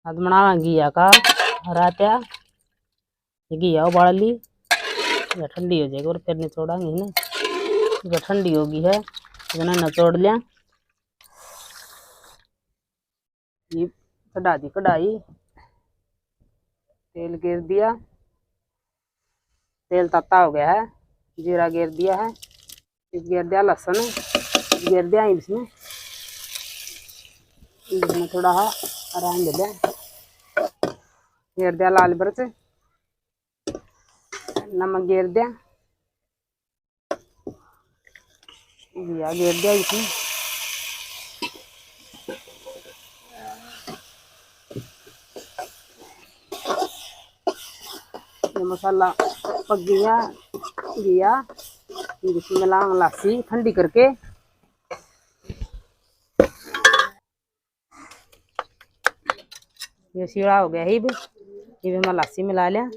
आज बनावा घिया का रात्या। ये घिया उबाल ली, या ठंडी हो जाएगी और फिर निचोड़ांगे ना। जो ठंडी होगी है इतना निचोड़ लिया। ये चढ़ा दी कढ़ाई, तेल गिर दिया, तेल तत्ता हो गया है, जीरा गिर दिया है, गिर दिया लहसुन, गिर दिया इसमें थोड़ा सा आराम दे दिया, गिर दिया लाल मिर्च, नमक गिर दिया, घिया गिर दिया इसमें, ये मसाला पक गया घिया, इसमें मिलांग लस्सी ठंडी करके। ये सीड़ा हो गया ही भी, ये मैं लस्सी मिला लिया।